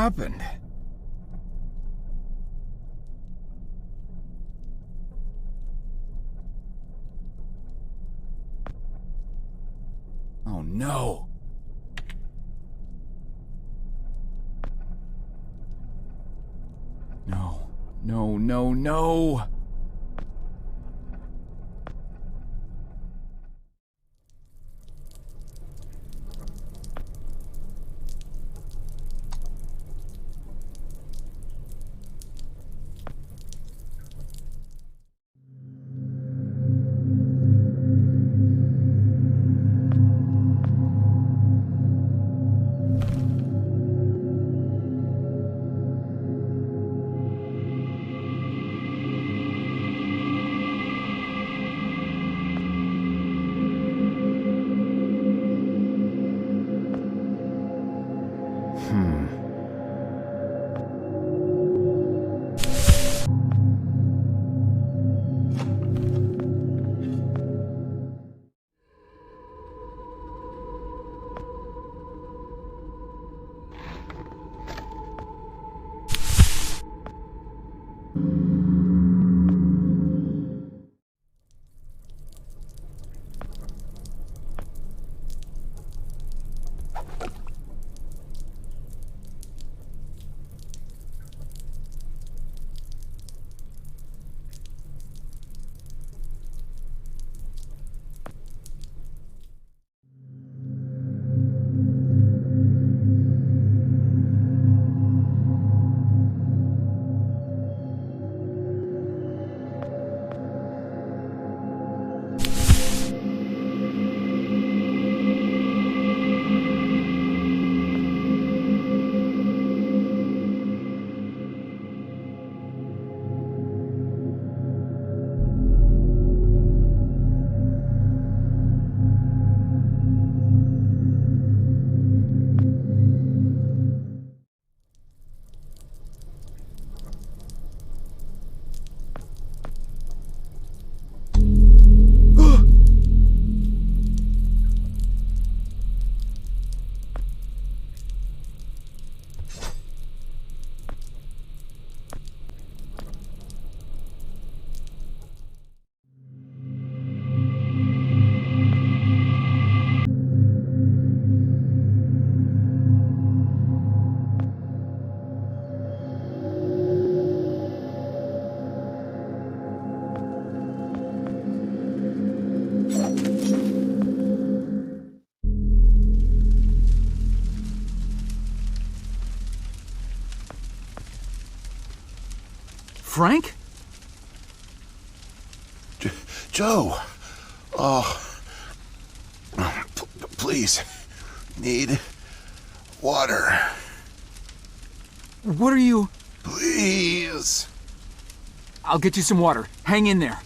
happened? Oh no. No, no, no, no. Frank? Joe! Oh. Please. Need water. What are you... Please. I'll get you some water. Hang in there.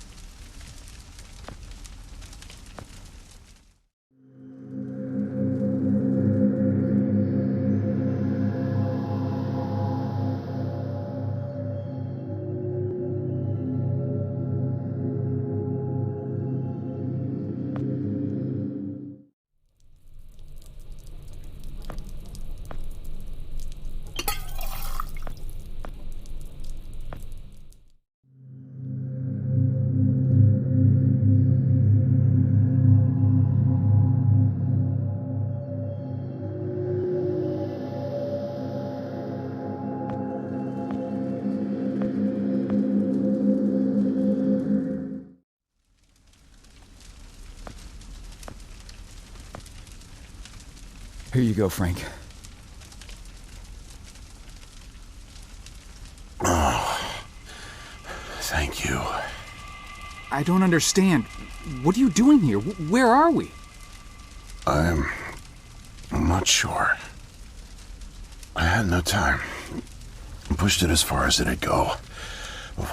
Here you go, Frank. Oh, thank you. I don't understand. What are you doing here? Where are we? I'm not sure. I had no time. I pushed it as far as it'd go.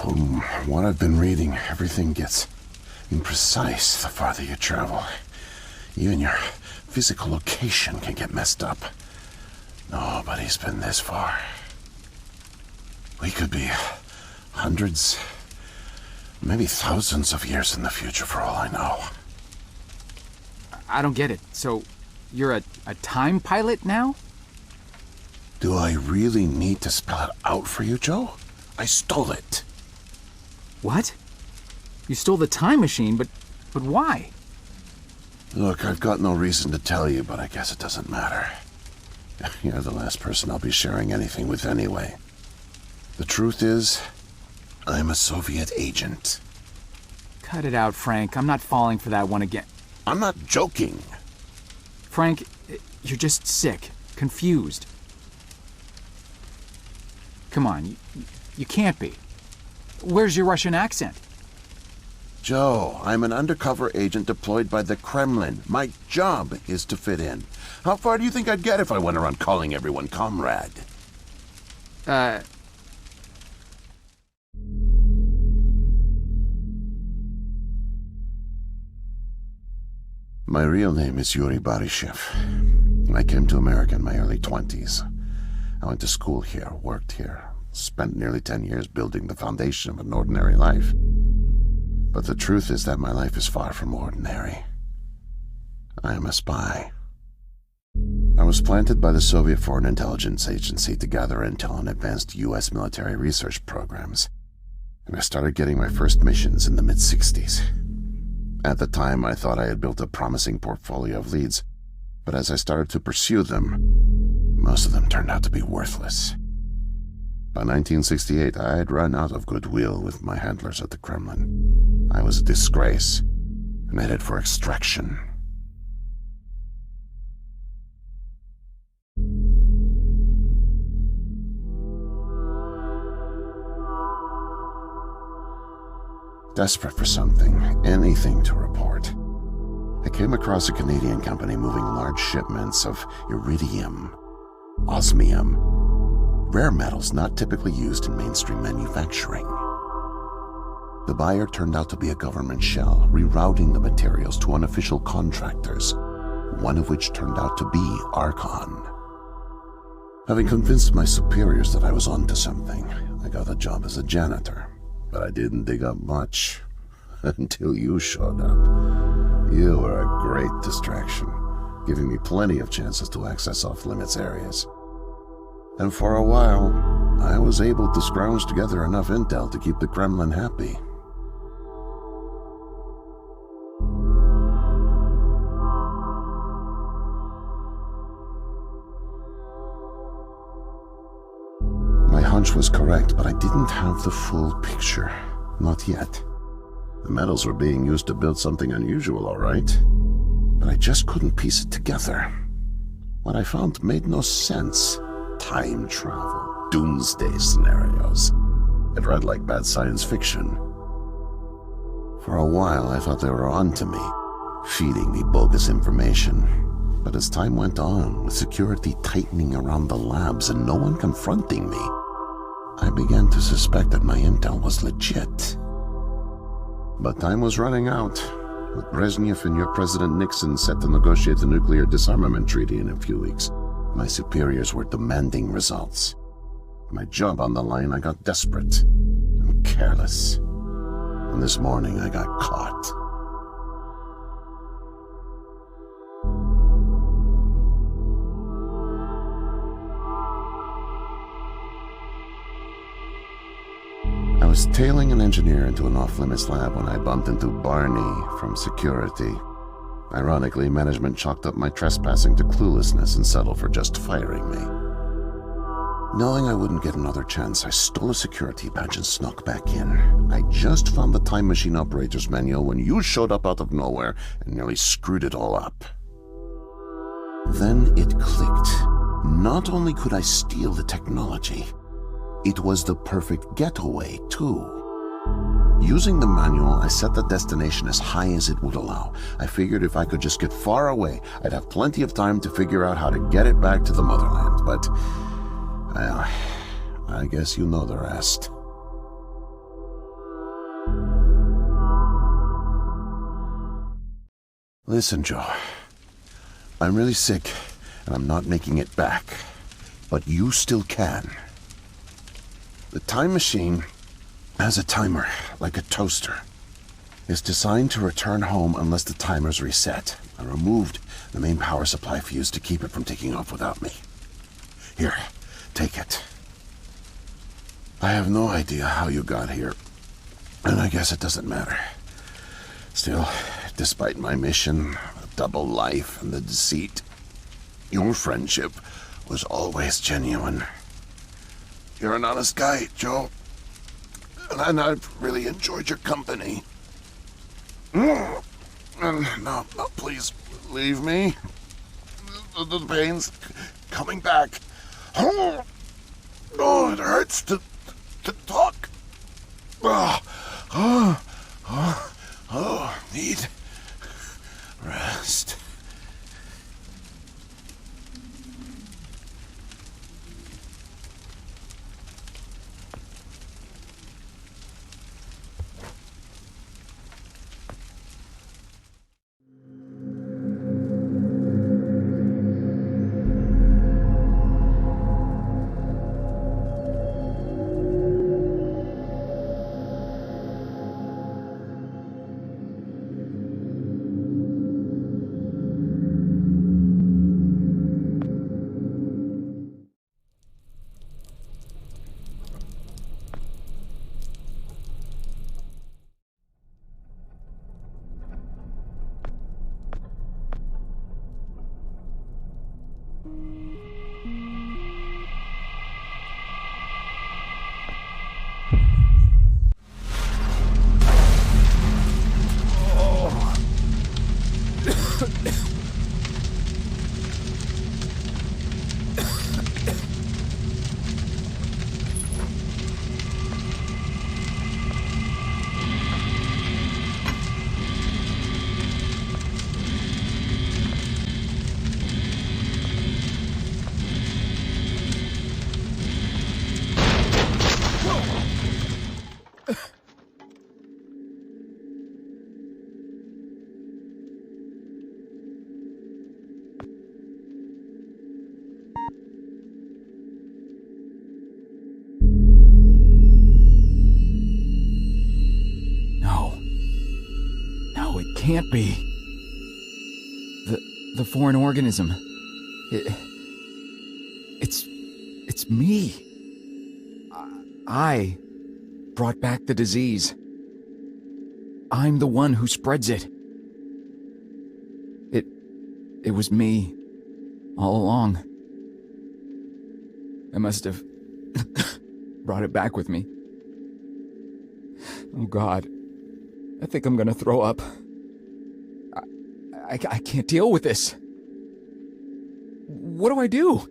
From what I've been reading, everything gets imprecise the farther you travel. Even your physical location can get messed up. Nobody's been this far. We could be hundreds, maybe thousands of years in the future for all I know. I don't get it. So, you're a time pilot now? Do I really need to spell it out for you, Joe? I stole it. What? You stole the time machine, but why? Look, I've got no reason to tell you, but I guess it doesn't matter. You're the last person I'll be sharing anything with anyway. The truth is, I'm a Soviet agent. Cut it out, Frank. I'm not falling for that one again. I'm not joking. Frank, you're just sick, confused. Come on, you can't be. Where's your Russian accent? Joe, I'm an undercover agent deployed by the Kremlin. My job is to fit in. How far do you think I'd get if I went around calling everyone comrade? My real name is Yuri Barishev. I came to America in my early 20s. I went to school here, worked here, spent nearly 10 years building the foundation of an ordinary life. But the truth is that my life is far from ordinary. I am a spy. I was planted by the Soviet Foreign Intelligence Agency to gather intel on advanced U.S. military research programs, and I started getting my first missions in the mid-60s. At the time, I thought I had built a promising portfolio of leads, but as I started to pursue them, most of them turned out to be worthless. By 1968, I had run out of goodwill with my handlers at the Kremlin. I was a disgrace, and headed for extraction. Desperate for something, anything to report, I came across a Canadian company moving large shipments of iridium, osmium, rare metals not typically used in mainstream manufacturing. The buyer turned out to be a government shell, rerouting the materials to unofficial contractors, one of which turned out to be Archon. Having convinced my superiors that I was onto something, I got a job as a janitor. But I didn't dig up much until you showed up. You were a great distraction, giving me plenty of chances to access off-limits areas. And for a while, I was able to scrounge together enough intel to keep the Kremlin happy. My hunch was correct, but I didn't have the full picture. Not yet. The metals were being used to build something unusual, all right. But I just couldn't piece it together. What I found made no sense. Time travel, doomsday scenarios. It read like bad science fiction. For a while, I thought they were onto me, feeding me bogus information. But as time went on, with security tightening around the labs and no one confronting me, I began to suspect that my intel was legit. But time was running out, with Brezhnev and your President Nixon set to negotiate the nuclear disarmament treaty in a few weeks. My superiors were demanding results. My job on the line, I got desperate and careless. And this morning I got caught. I was tailing an engineer into an off-limits lab when I bumped into Barney from security. Ironically, management chalked up my trespassing to cluelessness and settled for just firing me. Knowing I wouldn't get another chance, I stole a security badge and snuck back in. I just found the time machine operator's manual when you showed up out of nowhere and nearly screwed it all up. Then it clicked. Not only could I steal the technology, it was the perfect getaway, too. Using the manual, I set the destination as high as it would allow. I figured if I could just get far away, I'd have plenty of time to figure out how to get it back to the motherland. But, well, I guess you know the rest. Listen, Joe. I'm really sick, and I'm not making it back. But you still can. The time machine has a timer, like a toaster. It's designed to return home unless the timer's reset. I removed the main power supply fuse to keep it from taking off without me. Here, Take it. I have no idea how you got here, and I guess it doesn't matter. Still, despite my mission, the double life, and the deceit, your friendship was always genuine. You're an honest guy, Joe, and I've really enjoyed your company. And now, please, leave me. The pain's coming back. Oh, it hurts to talk. Need rest. No, it can't be. The foreign organism. It's me. I brought back the disease. I'm the one who spreads it. It was me all along. I must have brought it back with me. Oh God, I think I'm gonna throw up. I can't deal with this. What do I do?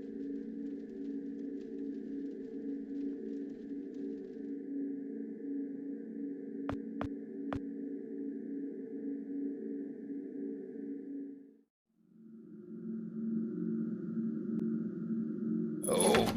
Oh.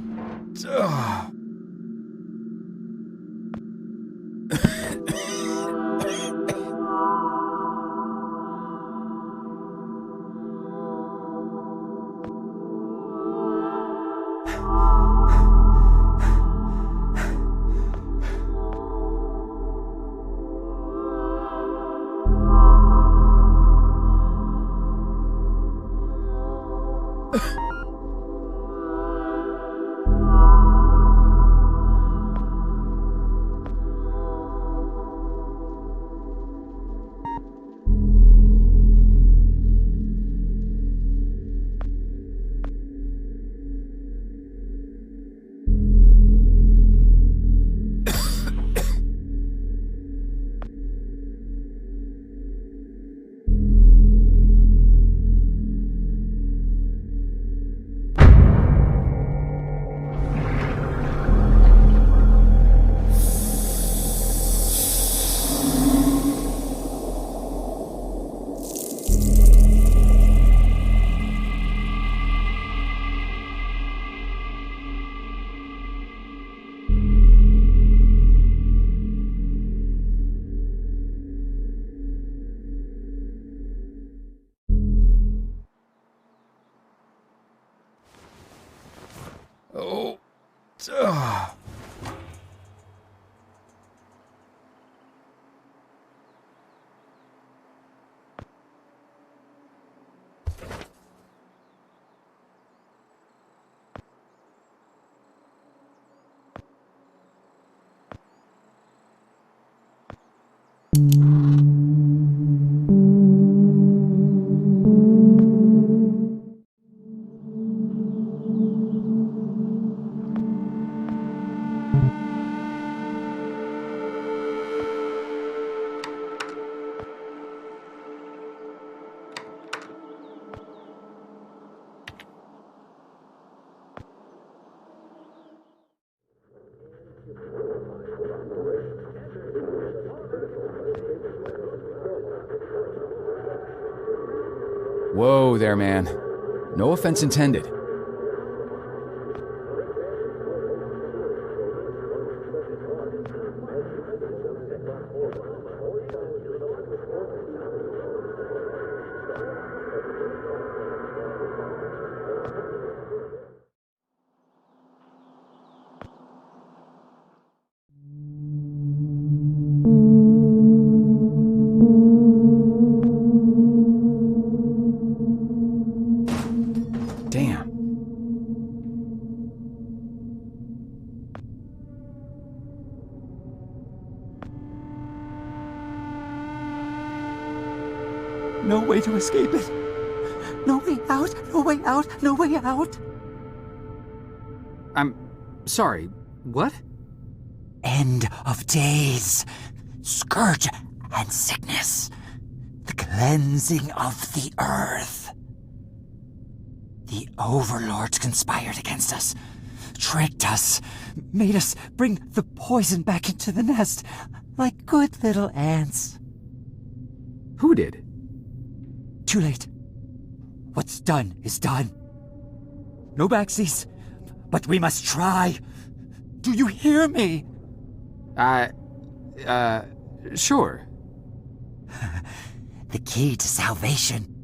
Whoa there, man. No offense intended. Damn. No way to escape it. No way out, no way out, no way out. I'm sorry, what? End of days. Scourge and sickness. The cleansing of the earth. The overlords conspired against us. Tricked us. Made us bring the poison back into the nest. Like good little ants. Who did? Too late. What's done is done. No backsies, but we must try. Do you hear me? Sure. The key to salvation.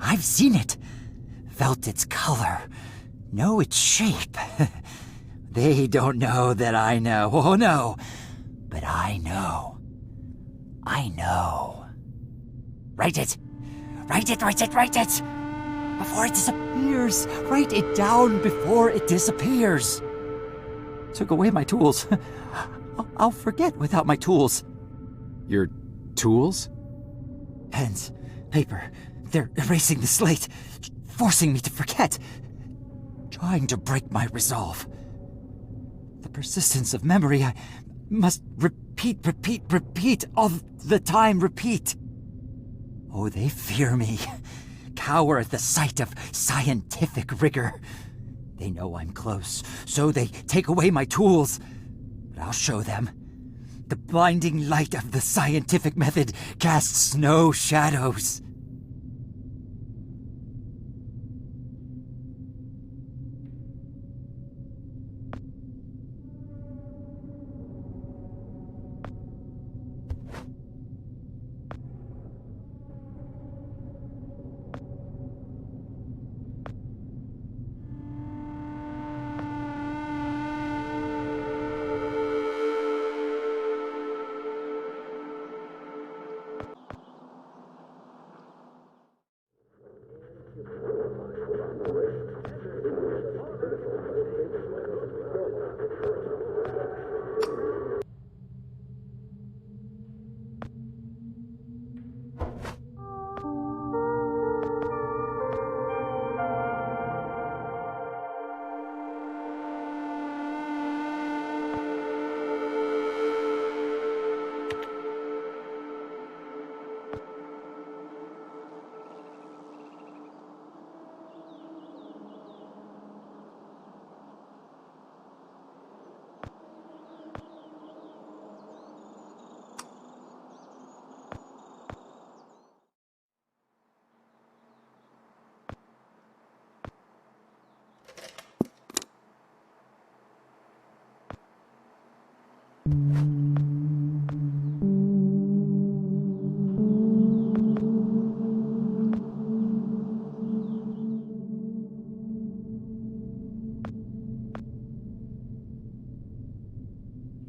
I've seen it, felt its color, know its shape. They don't know that I know. Oh no, but I know. I know. Write it. Write it, write it, write it! Before it disappears. Write it down before it disappears. Took away my tools. I'll forget without my tools. Your tools? Pens, paper, they're erasing the slate, forcing me to forget, trying to break my resolve. The persistence of memory, I must repeat all the time, repeat. Oh, they fear me, cower at the sight of scientific rigor. They know I'm close, so they take away my tools. But I'll show them. The blinding light of the scientific method casts no shadows.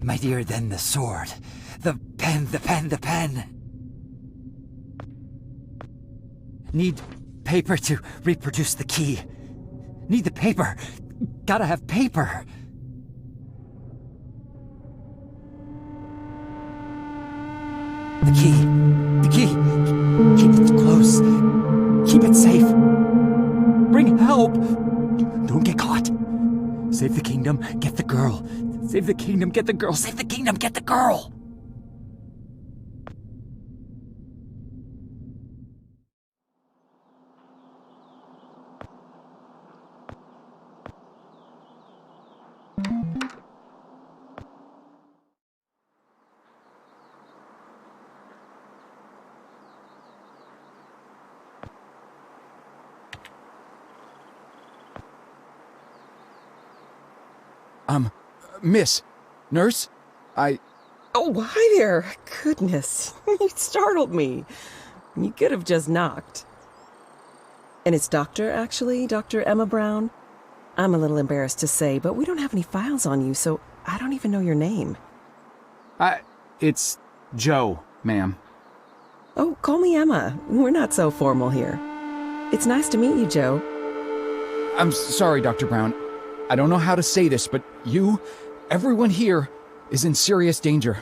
Mightier than the sword. The pen, the pen, the pen. Need paper to reproduce the key. Need the paper. Gotta have paper. The key. The key. Keep it close. Keep it safe. Bring help. Don't get caught. Save the kingdom, get the girl. Save the kingdom, get the girl. Save the kingdom, get the girl. Miss, nurse, I... Oh, hi there. Goodness, you startled me. You could have just knocked. And it's Doctor, actually, Dr. Emma Brown. I'm a little embarrassed to say, but we don't have any files on you, so I don't even know your name. It's Joe, ma'am. Oh, call me Emma. We're not so formal here. It's nice to meet you, Joe. I'm sorry, Dr. Brown. I don't know how to say this, but everyone here, is in serious danger.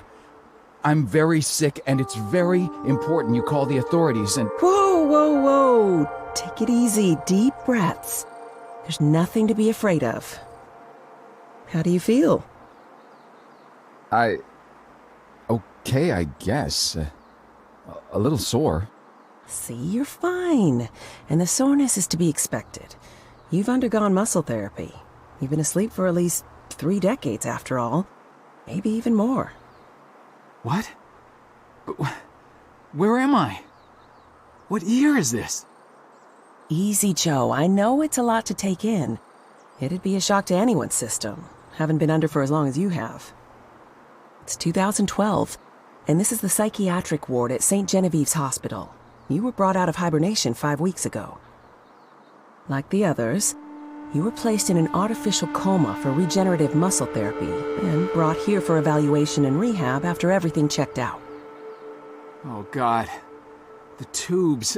I'm very sick, and it's very important you call the authorities and... Whoa, whoa, whoa. Take it easy. Deep breaths. There's nothing to be afraid of. How do you feel? Okay, I guess. A little sore. See, you're fine. And the soreness is to be expected. You've undergone muscle therapy. You've been asleep for at least 3 decades, after all. Maybe even more. What? Where am I? What year is this? Easy, Joe. I know it's a lot to take in. It'd be a shock to anyone's system. Haven't been under for as long as you have. It's 2012, and this is the psychiatric ward at St. Genevieve's Hospital. You were brought out of hibernation 5 weeks ago. Like the others, you were placed in an artificial coma for regenerative muscle therapy and brought here for evaluation and rehab after everything checked out. Oh, God. The tubes.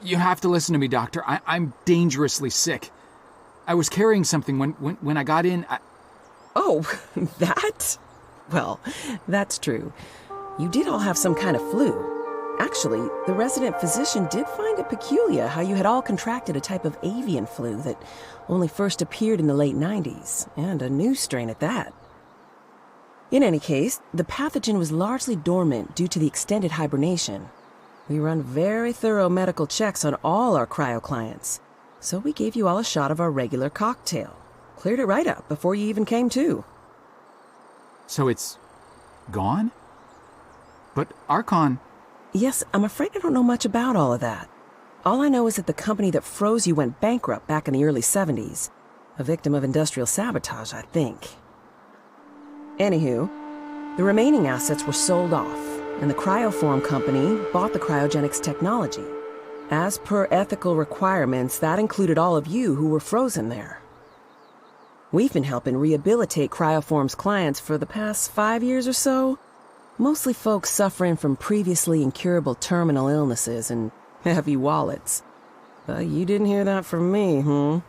You have to listen to me, Doctor. I'm dangerously sick. I was carrying something when I got in. Oh, that? Well, that's true. You did all have some kind of flu. Actually, the resident physician did find it peculiar how you had all contracted a type of avian flu that only first appeared in the late 90s, and a new strain at that. In any case, the pathogen was largely dormant due to the extended hibernation. We run very thorough medical checks on all our cryo clients, so we gave you all a shot of our regular cocktail. Cleared it right up before you even came to. So it's gone? But Archon... Yes, I'm afraid I don't know much about all of that. All I know is that the company that froze you went bankrupt back in the early 70s. A victim of industrial sabotage, I think. Anywho, the remaining assets were sold off, and the Cryoform company bought the cryogenics technology. As per ethical requirements, that included all of you who were frozen there. We've been helping rehabilitate Cryoform's clients for the past 5 years or so. Mostly folks suffering from previously incurable terminal illnesses and heavy wallets. But you didn't hear that from me,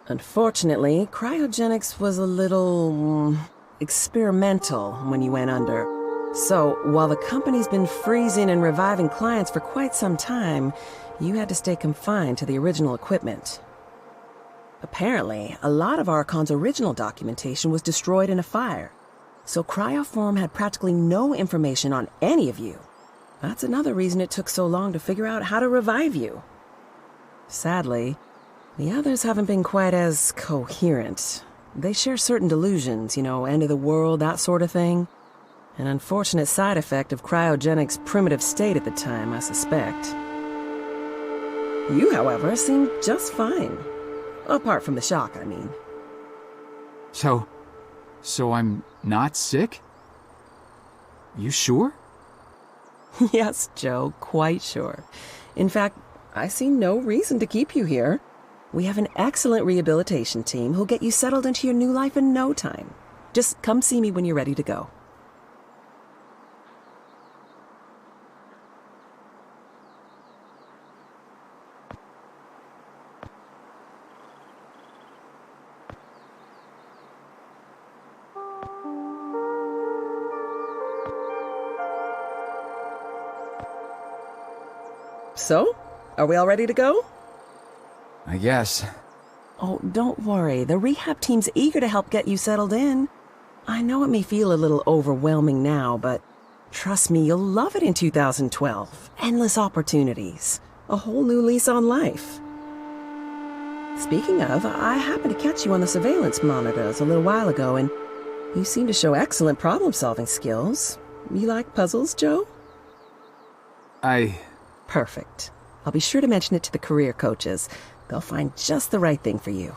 Unfortunately, cryogenics was a little... experimental when you went under. So, while the company's been freezing and reviving clients for quite some time, you had to stay confined to the original equipment. Apparently, a lot of Archon's original documentation was destroyed in a fire. So Cryoform had practically no information on any of you. That's another reason it took so long to figure out how to revive you. Sadly, the others haven't been quite as coherent. They share certain delusions, end of the world, that sort of thing. An unfortunate side effect of cryogenics' primitive state at the time, I suspect. You, however, seem just fine. Apart from the shock, I mean. So I'm not sick? You sure? Yes, Joe, quite sure. In fact, I see no reason to keep you here. We have an excellent rehabilitation team who'll get you settled into your new life in no time. Just come see me when you're ready to go. So, are we all ready to go? I guess. Oh, don't worry. The rehab team's eager to help get you settled in. I know it may feel a little overwhelming now, but trust me, you'll love it in 2012. Endless opportunities. A whole new lease on life. Speaking of, I happened to catch you on the surveillance monitors a little while ago, and you seem to show excellent problem-solving skills. You like puzzles, Joe? Perfect. I'll be sure to mention it to the career coaches. They'll find just the right thing for you.